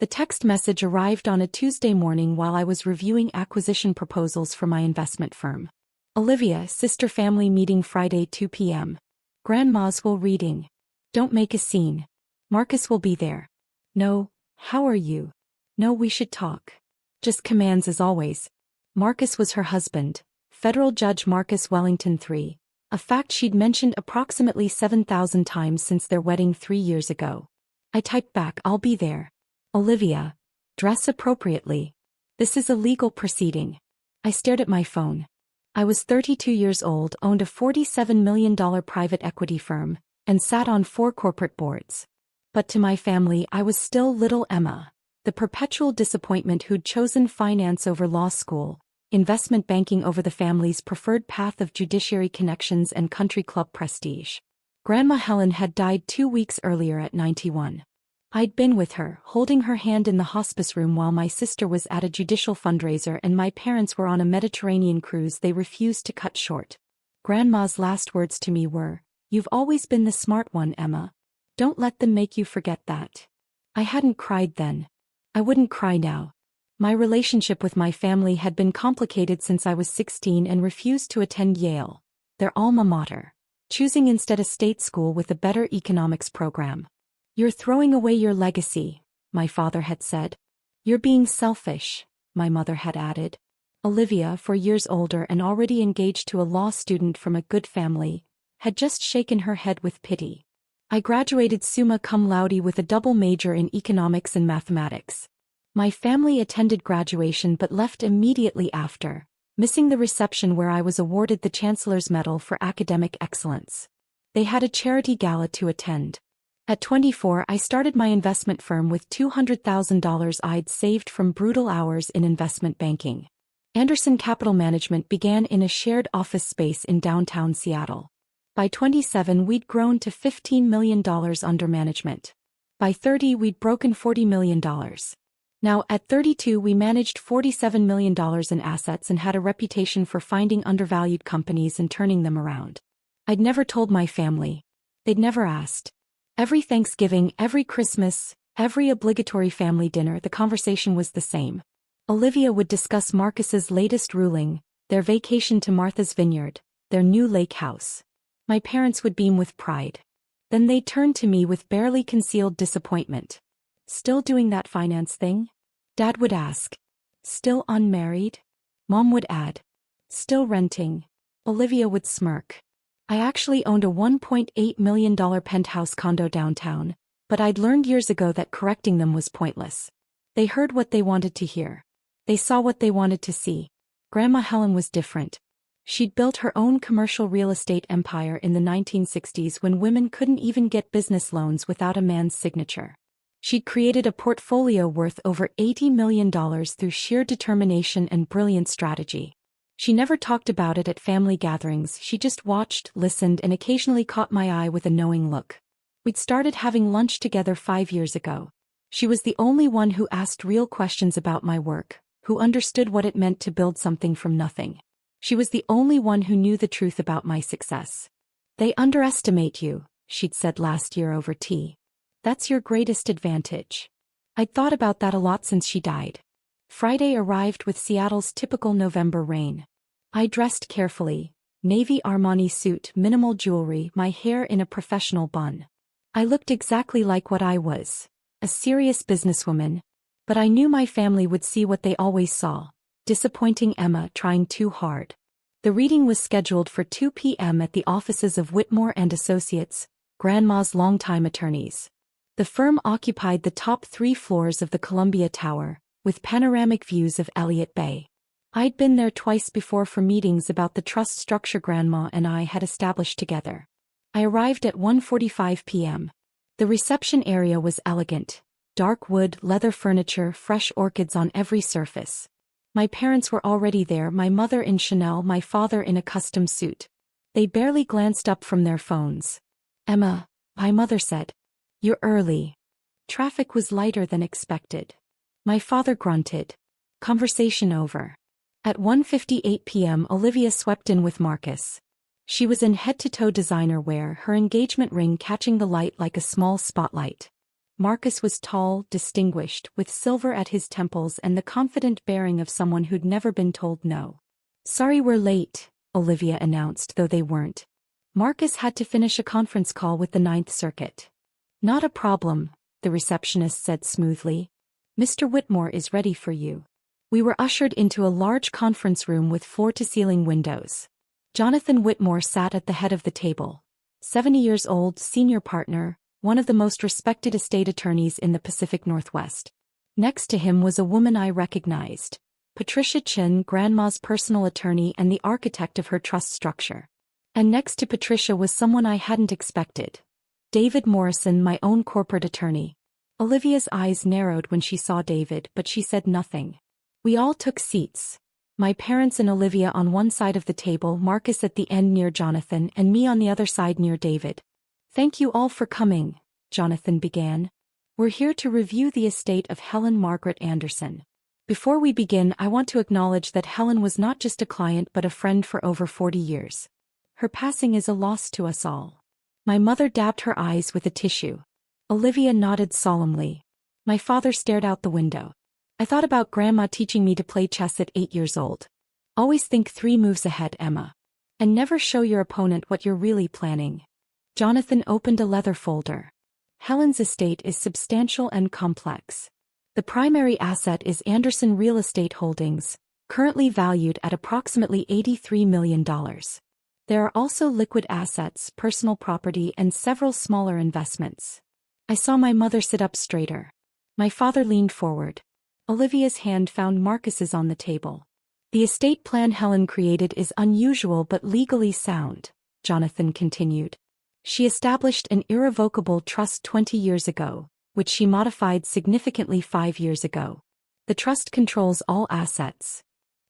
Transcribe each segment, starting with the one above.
The text message arrived on a Tuesday morning while I was reviewing acquisition proposals for my investment firm. Olivia, sister family meeting Friday 2 p.m. Grandma's will reading. Don't make a scene. Marcus will be there. No, how are you? No, we should talk. Just commands as always. Marcus was her husband, federal judge Marcus Wellington III, a fact she'd mentioned approximately 7,000 times since their wedding 3 years ago. I typed back, I'll be there. Olivia, dress appropriately. This is a legal proceeding. I stared at my phone. I was 32 years old, owned a $47 million private equity firm, and sat on 4 corporate boards. But to my family I was still little Emma, the perpetual disappointment who'd chosen finance over law school, investment banking over the family's preferred path of judiciary connections and country club prestige. Grandma Helen had died 2 weeks earlier at 91. I'd been with her, holding her hand in the hospice room while my sister was at a judicial fundraiser and my parents were on a Mediterranean cruise they refused to cut short. Grandma's last words to me were, "You've always been the smart one, Emma. Don't let them make you forget that." I hadn't cried then. I wouldn't cry now. My relationship with my family had been complicated since I was 16 and refused to attend Yale, their alma mater, choosing instead a state school with a better economics program. "You're throwing away your legacy," my father had said. "You're being selfish," my mother had added. Olivia, 4 years older and already engaged to a law student from a good family, had just shaken her head with pity. I graduated summa cum laude with a double major in economics and mathematics. My family attended graduation but left immediately after, missing the reception where I was awarded the Chancellor's Medal for Academic Excellence. They had a charity gala to attend. At 24 I started my investment firm with $200,000 I'd saved from brutal hours in investment banking. Anderson Capital Management began in a shared office space in downtown Seattle. By 27 we'd grown to $15 million under management. By 30 we'd broken $40 million. Now at 32 we managed $47 million in assets and had a reputation for finding undervalued companies and turning them around. I'd never told my family. They'd never asked. Every Thanksgiving, every Christmas, every obligatory family dinner the conversation was the same. Olivia would discuss Marcus's latest ruling, their vacation to Martha's Vineyard, their new lake house. My parents would beam with pride. Then they'd turn to me with barely concealed disappointment. "Still doing that finance thing?" Dad would ask. "Still unmarried?" Mom would add. "Still renting?" Olivia would smirk. I actually owned a $1.8 million penthouse condo downtown, but I'd learned years ago that correcting them was pointless. They heard what they wanted to hear. They saw what they wanted to see. Grandma Helen was different. She'd built her own commercial real estate empire in the 1960s when women couldn't even get business loans without a man's signature. She'd created a portfolio worth over $80 million through sheer determination and brilliant strategy. She never talked about it at family gatherings, she just watched, listened, and occasionally caught my eye with a knowing look. We'd started having lunch together 5 years ago. She was the only one who asked real questions about my work, who understood what it meant to build something from nothing. She was the only one who knew the truth about my success. "They underestimate you," she'd said last year over tea. "That's your greatest advantage." I'd thought about that a lot since she died. Friday arrived with Seattle's typical November rain. I dressed carefully, navy Armani suit, minimal jewelry, my hair in a professional bun. I looked exactly like what I was, a serious businesswoman, but I knew my family would see what they always saw, disappointing Emma trying too hard. The reading was scheduled for 2 p.m. at the offices of Whitmore and Associates, Grandma's longtime attorneys. The firm occupied the top 3 floors of the Columbia Tower, with panoramic views of Elliott Bay. I'd been there twice before for meetings about the trust structure Grandma and I had established together. I arrived at 1:45 p.m. The reception area was elegant. Dark wood, leather furniture, fresh orchids on every surface. My parents were already there, my mother in Chanel, my father in a custom suit. They barely glanced up from their phones. "Emma," my mother said. "You're early." Traffic was lighter than expected. My father grunted. Conversation over. At 1:58 p.m. Olivia swept in with Marcus. She was in head-to-toe designer wear, her engagement ring catching the light like a small spotlight. Marcus was tall, distinguished, with silver at his temples and the confident bearing of someone who'd never been told no. "Sorry we're late," Olivia announced, though they weren't. Marcus had to finish a conference call with the Ninth Circuit. "Not a problem," the receptionist said smoothly. "Mr. Whitmore is ready for you." We were ushered into a large conference room with floor-to-ceiling windows. Jonathan Whitmore sat at the head of the table. 70 years old, senior partner, one of the most respected estate attorneys in the Pacific Northwest. Next to him was a woman I recognized, Patricia Chin, Grandma's personal attorney and the architect of her trust structure. And next to Patricia was someone I hadn't expected, David Morrison, my own corporate attorney. Olivia's eyes narrowed when she saw David, but she said nothing. We all took seats. My parents and Olivia on one side of the table, Marcus at the end near Jonathan, and me on the other side near David. "Thank you all for coming," Jonathan began. "We're here to review the estate of Helen Margaret Anderson. Before we begin, I want to acknowledge that Helen was not just a client but a friend for over 40 years. Her passing is a loss to us all." My mother dabbed her eyes with a tissue. Olivia nodded solemnly. My father stared out the window. "I thought about Grandma teaching me to play chess at 8 years old. Always think 3 moves ahead, Emma. And never show your opponent what you're really planning." Jonathan opened a leather folder. Helen's estate is substantial and complex. The primary asset is Anderson Real Estate Holdings, currently valued at approximately $83 million. There are also liquid assets, personal property, and several smaller investments. I saw my mother sit up straighter. My father leaned forward. Olivia's hand found Marcus's on the table. "The estate plan Helen created is unusual but legally sound," Jonathan continued. "She established an irrevocable trust 20 years ago, which she modified significantly 5 years ago. The trust controls all assets."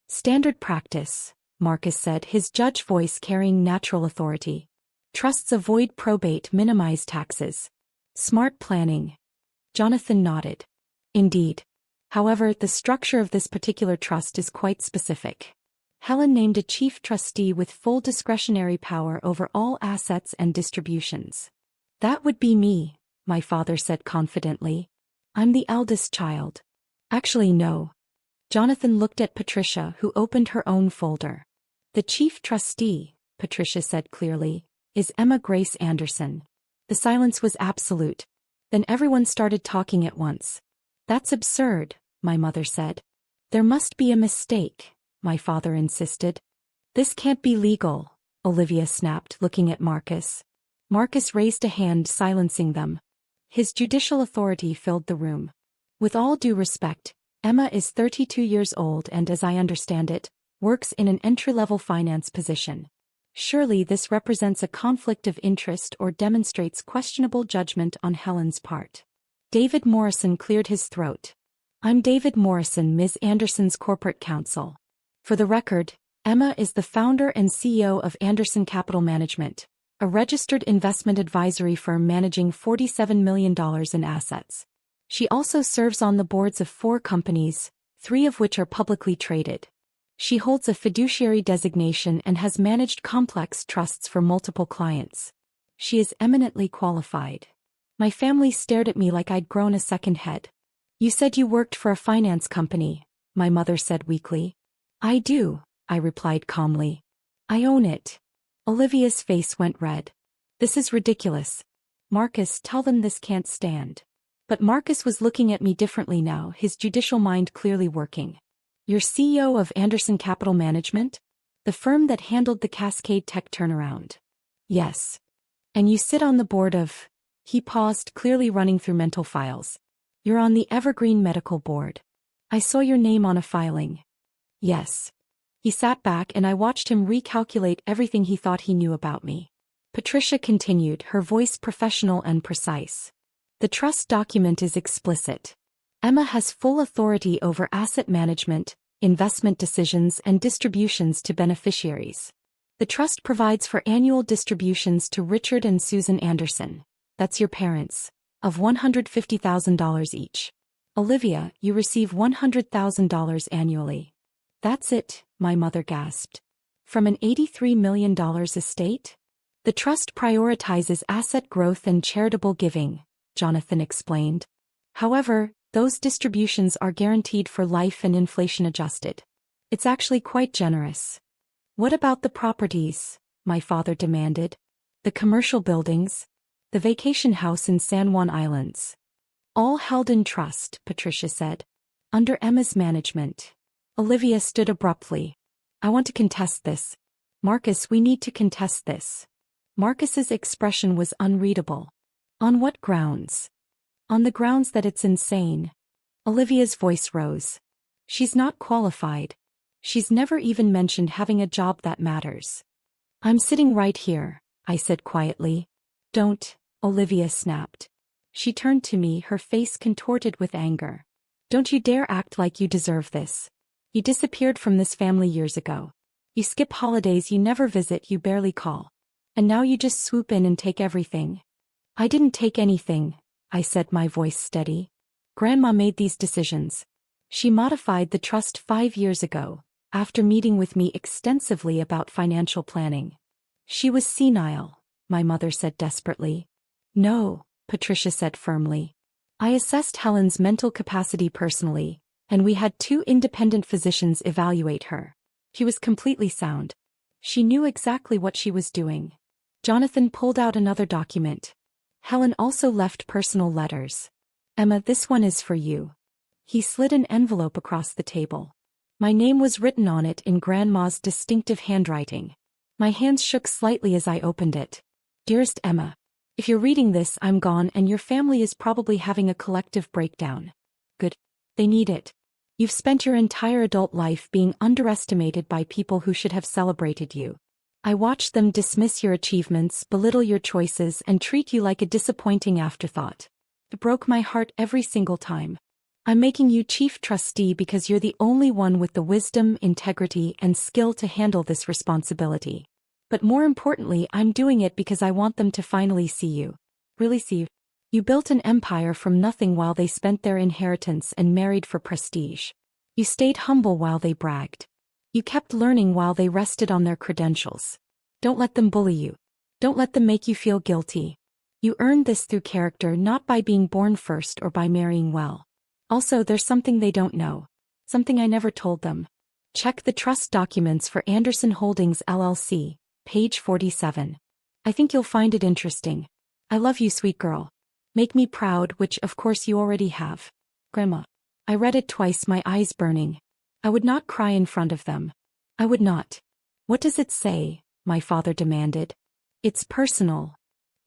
"Standard practice," Marcus said, his judge voice carrying natural authority. "Trusts avoid probate, minimize taxes. Smart planning." Jonathan nodded. "Indeed. However, the structure of this particular trust is quite specific. Helen named a chief trustee with full discretionary power over all assets and distributions." "That would be me," my father said confidently. "I'm the eldest child." "Actually, no." Jonathan looked at Patricia, who opened her own folder. "The chief trustee," Patricia said clearly, "is Emma Grace Anderson." The silence was absolute. Then everyone started talking at once. "That's absurd," my mother said. "There must be a mistake," my father insisted. "This can't be legal," Olivia snapped, looking at Marcus. Marcus raised a hand, silencing them. His judicial authority filled the room. "With all due respect, Emma is 32 years old and, as I understand it, works in an entry-level finance position. Surely this represents a conflict of interest or demonstrates questionable judgment on Helen's part." David Morrison cleared his throat. "I'm David Morrison, Ms. Anderson's corporate counsel. For the record, Emma is the founder and CEO of Anderson Capital Management, a registered investment advisory firm managing $47 million in assets. She also serves on the boards of 4 companies, 3 of which are publicly traded. She holds a fiduciary designation and has managed complex trusts for multiple clients. She is eminently qualified." My family stared at me like I'd grown a second head. "You said you worked for a finance company," my mother said weakly. "I do," I replied calmly. "I own it." Olivia's face went red. "This is ridiculous. Marcus, tell them this can't stand." But Marcus was looking at me differently now, his judicial mind clearly working. "You're CEO of Anderson Capital Management? The firm that handled the Cascade Tech turnaround?" "Yes." "And you sit on the board of—" He paused, clearly running through mental files. "You're on the Evergreen Medical Board. I saw your name on a filing." "Yes." He sat back and I watched him recalculate everything he thought he knew about me. Patricia continued, her voice professional and precise. "The trust document is explicit. Emma has full authority over asset management, investment decisions and distributions to beneficiaries. The trust provides for annual distributions to Richard and Susan Anderson, that's your parents, of $150,000 each. Olivia, you receive $100,000 annually." "That's it," my mother gasped. "From an $83 million estate?" "The trust prioritizes asset growth and charitable giving," Jonathan explained. However, those distributions are guaranteed for life and inflation adjusted. It's actually quite generous. What about the properties? My father demanded. The commercial buildings? The vacation house in San Juan Islands? All held in trust, Patricia said. Under Emma's management. Olivia stood abruptly. I want to contest this. Marcus, we need to contest this. Marcus's expression was unreadable. On what grounds? On the grounds that it's insane. Olivia's voice rose. She's not qualified. She's never even mentioned having a job that matters. I'm sitting right here, I said quietly. Don't, Olivia snapped. She turned to me, her face contorted with anger. Don't you dare act like you deserve this. You disappeared from this family years ago. You skip holidays you never visit, you barely call. And now you just swoop in and take everything. I didn't take anything, I said, my voice steady. Grandma made these decisions. She modified the trust 5 years ago, after meeting with me extensively about financial planning. She was senile, my mother said desperately. No, Patricia said firmly. I assessed Helen's mental capacity personally, and we had 2 independent physicians evaluate her. She was completely sound. She knew exactly what she was doing. Jonathan pulled out another document. Helen also left personal letters. Emma, this one is for you. He slid an envelope across the table. My name was written on it in Grandma's distinctive handwriting. My hands shook slightly as I opened it. Dearest Emma, if you're reading this, I'm gone and your family is probably having a collective breakdown. Good. They need it. You've spent your entire adult life being underestimated by people who should have celebrated you. I watched them dismiss your achievements, belittle your choices, and treat you like a disappointing afterthought. It broke my heart every single time. I'm making you chief trustee because you're the only one with the wisdom, integrity, and skill to handle this responsibility. But more importantly, I'm doing it because I want them to finally see you. Really see you. You built an empire from nothing while they spent their inheritance and married for prestige. You stayed humble while they bragged. You kept learning while they rested on their credentials. Don't let them bully you. Don't let them make you feel guilty. You earned this through character, not by being born first or by marrying well. Also, there's something they don't know. Something I never told them. Check the trust documents for Anderson Holdings LLC, page 47. I think you'll find it interesting. I love you, sweet girl. Make me proud, which of course you already have. Grandma. I read it twice, my eyes burning. I would not cry in front of them. I would not. What does it say? My father demanded. It's personal.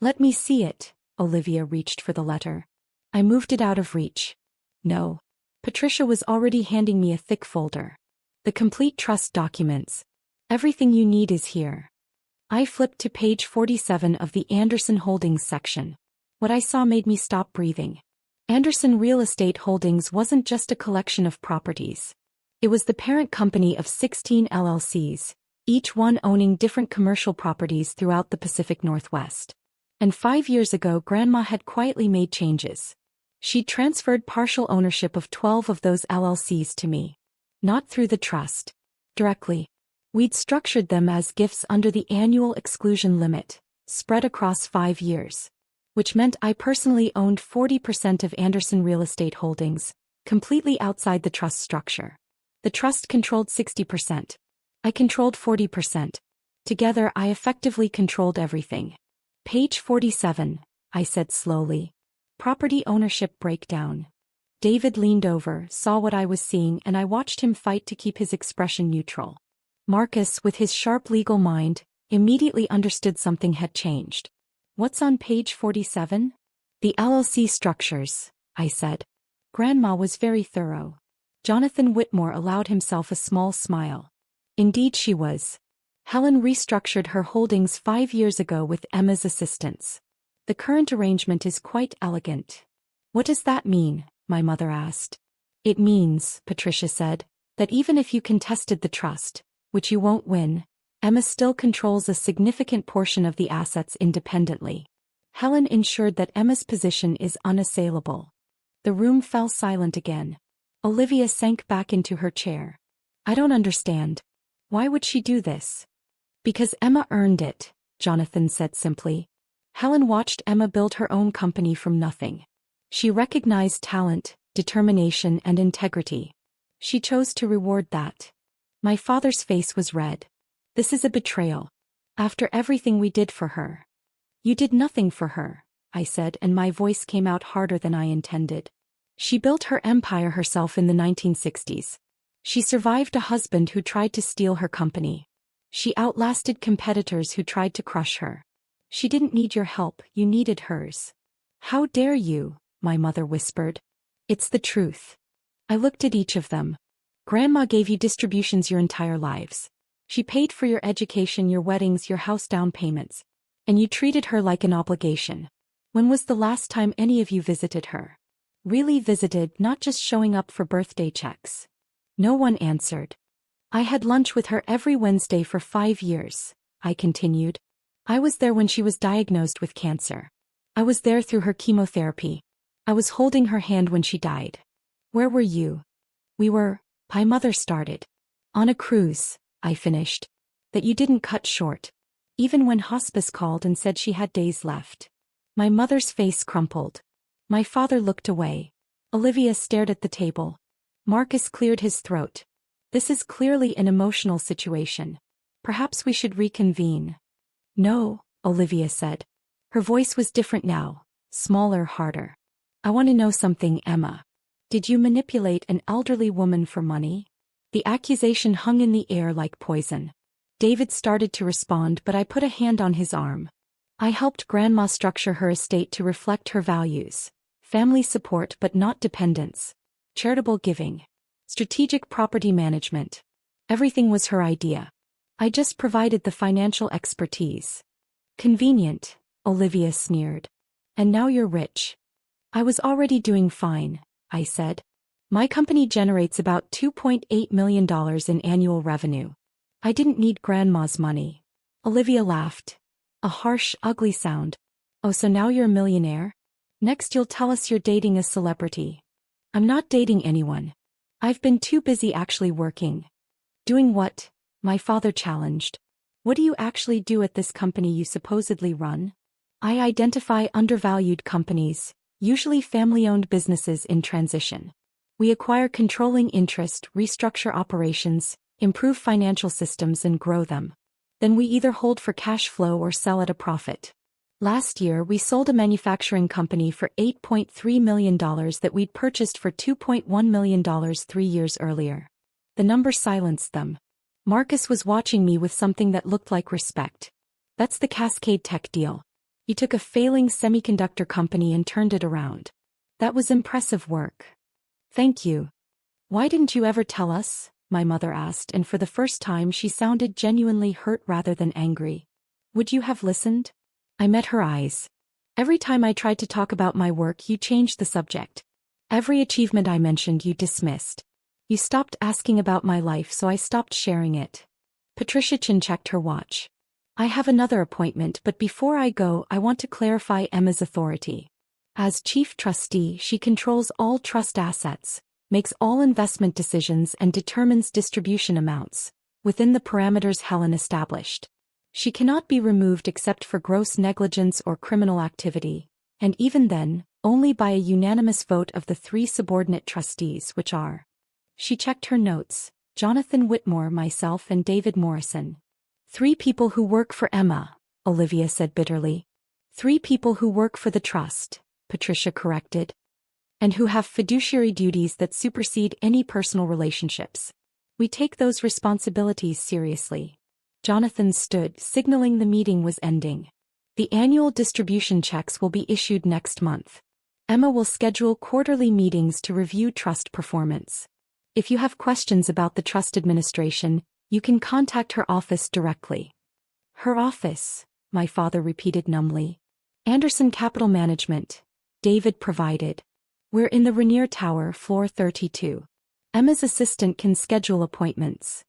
Let me see it. Olivia reached for the letter. I moved it out of reach. No. Patricia was already handing me a thick folder. The complete trust documents. Everything you need is here. I flipped to page 47 of the Anderson Holdings section. What I saw made me stop breathing. Anderson Real Estate Holdings wasn't just a collection of properties. It was the parent company of 16 LLCs, each one owning different commercial properties throughout the Pacific Northwest. And 5 years ago, Grandma had quietly made changes. She transferred partial ownership of 12 of those LLCs to me. Not through the trust. Directly. We'd structured them as gifts under the annual exclusion limit, spread across 5 years. Which meant I personally owned 40% of Anderson Real Estate Holdings, completely outside the trust structure. The trust controlled 60%. I controlled 40%. Together, I effectively controlled everything. Page 47, I said slowly. Property ownership breakdown. David leaned over, saw what I was seeing, and I watched him fight to keep his expression neutral. Marcus, with his sharp legal mind, immediately understood something had changed. What's on page 47? The LLC structures, I said. Grandma was very thorough. Jonathan Whitmore allowed himself a small smile. Indeed she was. Helen restructured her holdings 5 years ago with Emma's assistance. The current arrangement is quite elegant. What does that mean? My mother asked. It means, Patricia said, that even if you contested the trust, which you won't win, Emma still controls a significant portion of the assets independently. Helen ensured that Emma's position is unassailable. The room fell silent again. Olivia sank back into her chair. I don't understand. Why would she do this? Because Emma earned it, Jonathan said simply. Helen watched Emma build her own company from nothing. She recognized talent, determination, and integrity. She chose to reward that. My father's face was red. This is a betrayal. After everything we did for her. You did nothing for her, I said, and my voice came out harder than I intended. She built her empire herself in the 1960s. She survived a husband who tried to steal her company. She outlasted competitors who tried to crush her. She didn't need your help, you needed hers. How dare you, my mother whispered. It's the truth. I looked at each of them. Grandma gave you distributions your entire lives. She paid for your education, your weddings, your house down payments. And you treated her like an obligation. When was the last time any of you visited her? Really visited, not just showing up for birthday checks. No one answered. I had lunch with her every Wednesday for 5 years, I continued. I was there when she was diagnosed with cancer. I was there through her chemotherapy. I was holding her hand when she died. Where were you? We were, my mother started. On a cruise, I finished. That you didn't cut short. Even when hospice called and said she had days left. My mother's face crumpled. My father looked away. Olivia stared at the table. Marcus cleared his throat. This is clearly an emotional situation. Perhaps we should reconvene. No, Olivia said. Her voice was different now, smaller, harder. I want to know something, Emma. Did you manipulate an elderly woman for money? The accusation hung in the air like poison. David started to respond, but I put a hand on his arm. I helped Grandma structure her estate to reflect her values. Family support but not dependence. Charitable giving. Strategic property management. Everything was her idea. I just provided the financial expertise. Convenient, Olivia sneered. And now you're rich. I was already doing fine, I said. My company generates about $2.8 million in annual revenue. I didn't need Grandma's money. Olivia laughed. A harsh, ugly sound. Oh, so now you're a millionaire? Next you'll tell us you're dating a celebrity. I'm not dating anyone. I've been too busy actually working. Doing what? My father challenged. What do you actually do at this company you supposedly run? I identify undervalued companies, usually family-owned businesses in transition. We acquire controlling interest, restructure operations, improve financial systems and grow them. Then we either hold for cash flow or sell at a profit. Last year we sold a manufacturing company for $8.3 million that we'd purchased for $2.1 million 3 years earlier. The number silenced them. Marcus was watching me with something that looked like respect. That's the Cascade Tech deal. You took a failing semiconductor company and turned it around. That was impressive work. Thank you. Why didn't you ever tell us? My mother asked, and for the first time she sounded genuinely hurt rather than angry. Would you have listened? I met her eyes. Every time I tried to talk about my work, you changed the subject. Every achievement I mentioned, you dismissed. You stopped asking about my life, so I stopped sharing it. Patricia Chin checked her watch. I have another appointment, but before I go, I want to clarify Emma's authority. As chief trustee, she controls all trust assets, makes all investment decisions and determines distribution amounts, within the parameters Helen established. She cannot be removed except for gross negligence or criminal activity, and even then, only by a unanimous vote of the 3 subordinate trustees, which are. She checked her notes, Jonathan Whitmore, myself and David Morrison. 3 people who work for Emma, Olivia said bitterly. 3 people who work for the trust, Patricia corrected. And who have fiduciary duties that supersede any personal relationships. We take those responsibilities seriously. Jonathan stood, signaling the meeting was ending. The annual distribution checks will be issued next month. Emma will schedule quarterly meetings to review trust performance. If you have questions about the trust administration, you can contact her office directly. Her office, my father repeated numbly. Anderson Capital Management, David provided. We're in the Rainier Tower, floor 32. Emma's assistant can schedule appointments.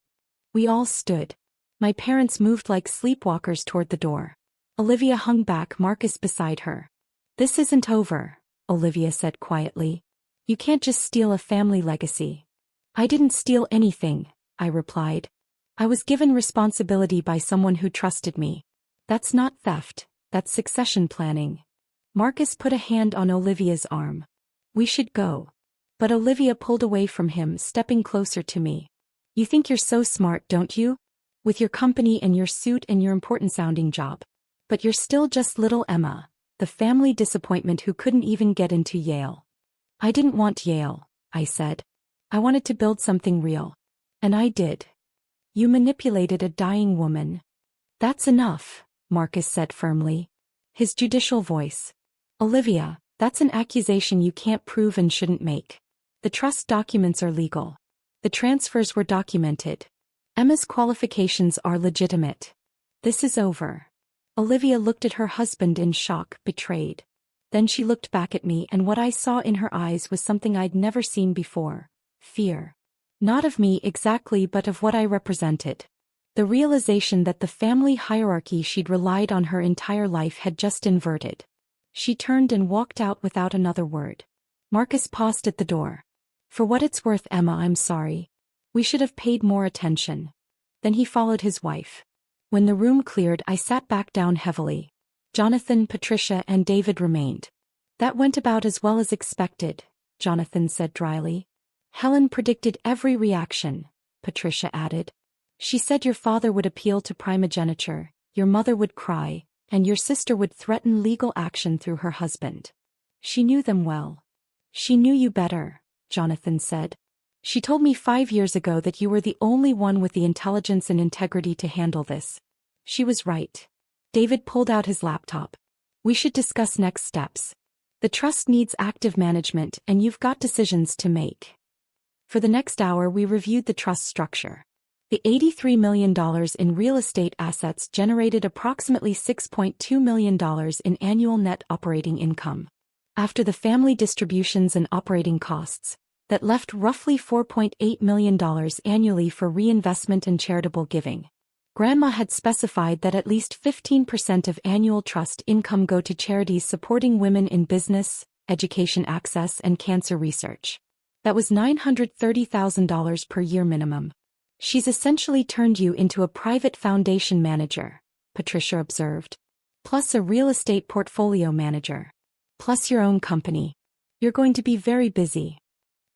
We all stood. My parents moved like sleepwalkers toward the door. Olivia hung back, Marcus beside her. This isn't over, Olivia said quietly. You can't just steal a family legacy. I didn't steal anything, I replied. I was given responsibility by someone who trusted me. That's not theft, That's succession planning. Marcus put a hand on Olivia's arm. We should go. But Olivia pulled away from him, stepping closer to me. You think you're so smart, don't you? With your company and your suit and your important-sounding job. But you're still just little Emma, the family disappointment who couldn't even get into Yale. I didn't want Yale, I said. I wanted to build something real. And I did. You manipulated a dying woman. That's enough, Marcus said firmly. His judicial voice. Olivia, that's an accusation you can't prove and shouldn't make. The trust documents are legal. The transfers were documented. Emma's qualifications are legitimate. This is over. Olivia looked at her husband in shock, betrayed. Then she looked back at me, and what I saw in her eyes was something I'd never seen before. Fear. Not of me exactly, but of what I represented. The realization that the family hierarchy she'd relied on her entire life had just inverted. She turned and walked out without another word. Marcus paused at the door. For what it's worth, Emma, I'm sorry. We should have paid more attention. Then he followed his wife. When the room cleared, I sat back down heavily. Jonathan, Patricia, and David remained. That went about as well as expected, Jonathan said dryly. Helen predicted every reaction, Patricia added. She said your father would appeal to primogeniture, your mother would cry, and your sister would threaten legal action through her husband. She knew them well. She knew you better, Jonathan said. She told me 5 years ago that you were the only one with the intelligence and integrity to handle this. She was right. David pulled out his laptop. We should discuss next steps. The trust needs active management, and you've got decisions to make. For the next hour we reviewed the trust structure. The $83 million in real estate assets generated approximately $6.2 million in annual net operating income. After the family distributions and operating costs, that left roughly $4.8 million annually for reinvestment and charitable giving. Grandma had specified that at least 15% of annual trust income go to charities supporting women in business, education access, and cancer research. That was $930,000 per year minimum. She's essentially turned you into a private foundation manager, Patricia observed. Plus a real estate portfolio manager. Plus your own company. You're going to be very busy.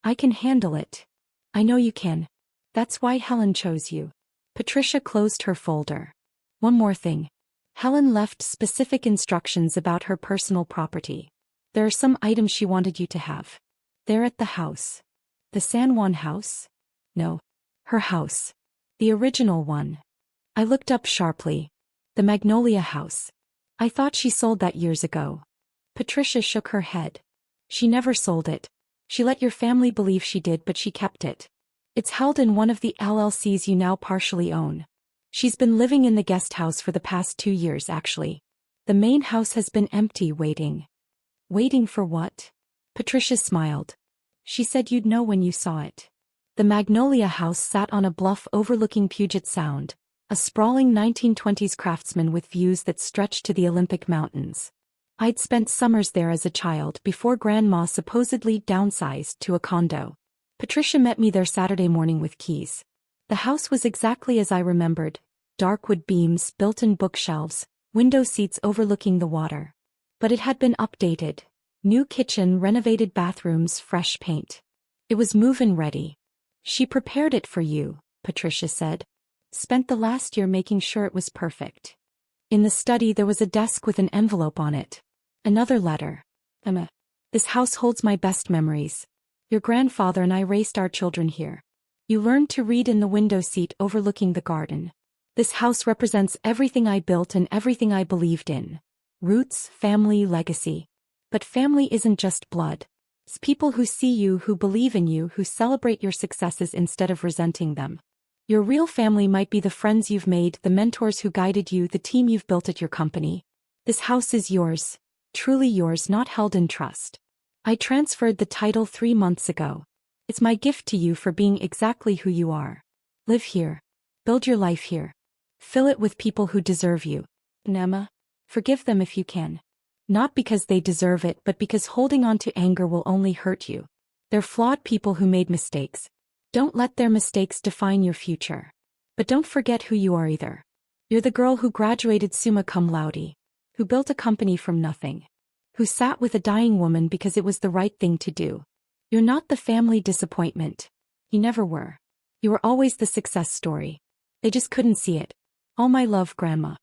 I can handle it. I know you can. That's why Helen chose you. Patricia closed her folder. One more thing. Helen left specific instructions about her personal property. There are some items she wanted you to have. They're at the house. The San Juan house? No. Her house. The original one. I looked up sharply. The Magnolia house. I thought she sold that years ago. Patricia shook her head. She never sold it. She let your family believe she did, but she kept it. It's held in one of the LLCs you now partially own. She's been living in the guest house for the past 2 years, actually. The main house has been empty, waiting. Waiting for what? Patricia smiled. She said you'd know when you saw it. The Magnolia house sat on a bluff overlooking Puget Sound, a sprawling 1920s craftsman with views that stretched to the Olympic Mountains. I'd spent summers there as a child before Grandma supposedly downsized to a condo. Patricia met me there Saturday morning with keys. The house was exactly as I remembered, dark wood beams, built-in bookshelves, window seats overlooking the water. But it had been updated. New kitchen, renovated bathrooms, fresh paint. It was move-in ready. She prepared it for you, Patricia said. Spent the last year making sure it was perfect. In the study there was a desk with an envelope on it. Another letter. Emma. This house holds my best memories. Your grandfather and I raised our children here. You learned to read in the window seat overlooking the garden. This house represents everything I built and everything I believed in. Roots, family, legacy. But family isn't just blood. It's people who see you, who believe in you, who celebrate your successes instead of resenting them. Your real family might be the friends you've made, the mentors who guided you, the team you've built at your company. This house is yours. Truly yours, not held in trust. I transferred the title 3 months ago. It's my gift to you for being exactly who you are. Live here. Build your life here. Fill it with people who deserve you. And Emma, forgive them if you can. Not because they deserve it, but because holding on to anger will only hurt you. They're flawed people who made mistakes. Don't let their mistakes define your future. But don't forget who you are either. You're the girl who graduated summa cum laude. who built a company from nothing, who sat with a dying woman because it was the right thing to do. You're not the family disappointment. You never were. You were always the success story. They just couldn't see it. All my love, Grandma.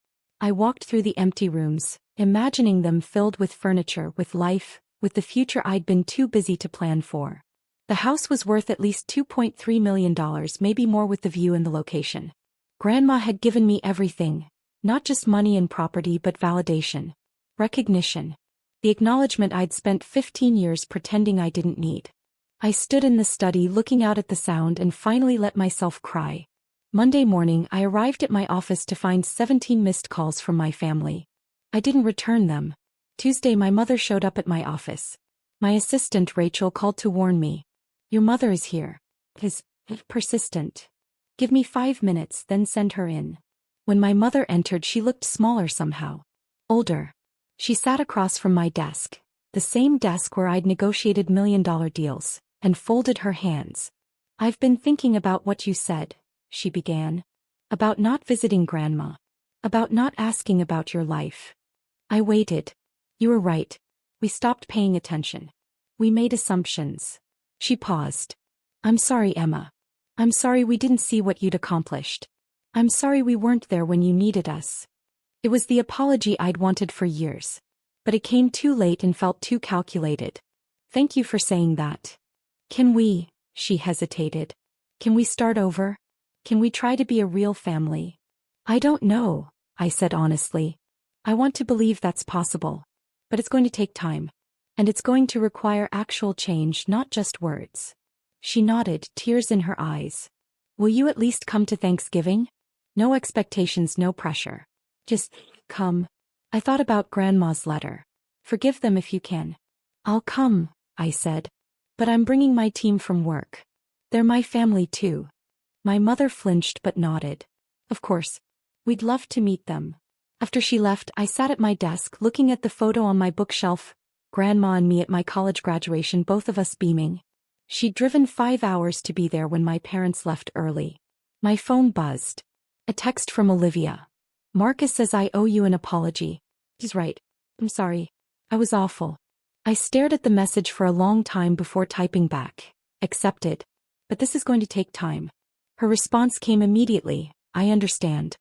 I walked through the empty rooms, imagining them filled with furniture, with life, with the future I'd been too busy to plan for. The house was worth at least $2.3 million, maybe more with the view and the location. Grandma had given me everything, not just money and property but validation, recognition, the acknowledgement I'd spent 15 years pretending I didn't need. I stood in the study looking out at the sound and finally let myself cry. Monday morning I arrived at my office to find 17 missed calls from my family. I didn't return them. Tuesday my mother showed up at my office. My assistant Rachel called to warn me. Your mother is here. Is persistent. Give me 5 minutes, then send her in. When my mother entered she looked smaller somehow. Older. She sat across from my desk, the same desk where I'd negotiated million-dollar deals, and folded her hands. I've been thinking about what you said, she began. About not visiting Grandma. About not asking about your life. I waited. You were right. We stopped paying attention. We made assumptions. She paused. I'm sorry, Emma. I'm sorry we didn't see what you'd accomplished. I'm sorry we weren't there when you needed us. It was the apology I'd wanted for years. But it came too late and felt too calculated. Thank you for saying that. Can we, she hesitated. Can we start over? Can we try to be a real family? I don't know, I said honestly. I want to believe that's possible. But it's going to take time. And it's going to require actual change, not just words. She nodded, tears in her eyes. Will you at least come to Thanksgiving? No expectations, no pressure. Just come. I thought about Grandma's letter. Forgive them if you can. I'll come, I said. But I'm bringing my team from work. They're my family too. My mother flinched but nodded. Of course. We'd love to meet them. After she left, I sat at my desk looking at the photo on my bookshelf. Grandma and me at my college graduation, both of us beaming. She'd driven 5 hours to be there when my parents left early. My phone buzzed. A text from Olivia. Marcus says I owe you an apology. He's right. I'm sorry. I was awful. I stared at the message for a long time before typing back. Accepted. But this is going to take time. Her response came immediately. I understand.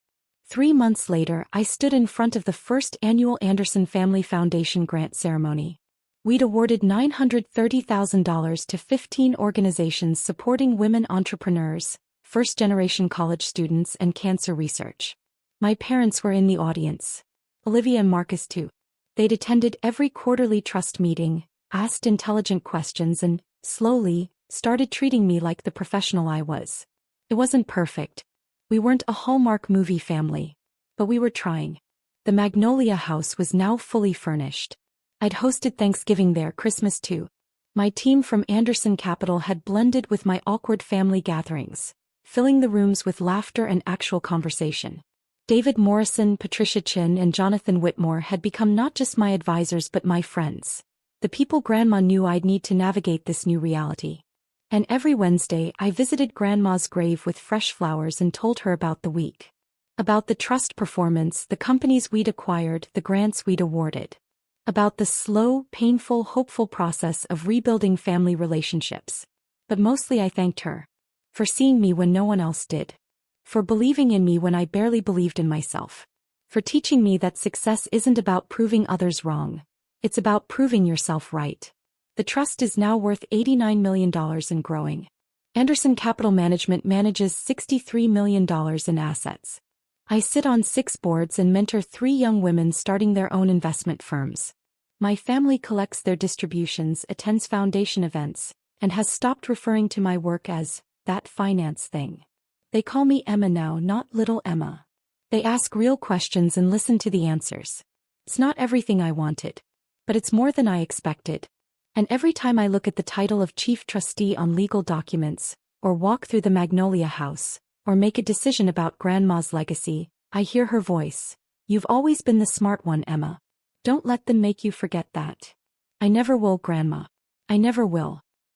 3 months later, I stood in front of the first annual Anderson Family Foundation grant ceremony. We'd awarded $930,000 to 15 organizations supporting women entrepreneurs, first-generation college students, and cancer research. My parents were in the audience. Olivia and Marcus too. They'd attended every quarterly trust meeting, asked intelligent questions, and, slowly, started treating me like the professional I was. It wasn't perfect. We weren't a Hallmark movie family. But we were trying. The Magnolia House was now fully furnished. I'd hosted Thanksgiving there, Christmas too. My team from Anderson Capital had blended with my awkward family gatherings, filling the rooms with laughter and actual conversation. David Morrison, Patricia Chin, and Jonathan Whitmore had become not just my advisors but my friends. The people Grandma knew I'd need to navigate this new reality. And every Wednesday I visited Grandma's grave with fresh flowers and told her about the week. About the trust performance, the companies we'd acquired, the grants we'd awarded. About the slow, painful, hopeful process of rebuilding family relationships. But mostly I thanked her. For seeing me when no one else did. For believing in me when I barely believed in myself. For teaching me that success isn't about proving others wrong. It's about proving yourself right. The trust is now worth $89 million and growing. Anderson Capital Management manages $63 million in assets. I sit on 6 boards and mentor 3 young women starting their own investment firms. My family collects their distributions, attends foundation events, and has stopped referring to my work as that finance thing. They call me Emma now, not little Emma. They ask real questions and listen to the answers. It's not everything I wanted. But it's more than I expected. And every time I look at the title of Chief Trustee on legal documents, or walk through the Magnolia House, or make a decision about Grandma's legacy, I hear her voice. You've always been the smart one, Emma. Don't let them make you forget that. I never will, Grandma. I never will.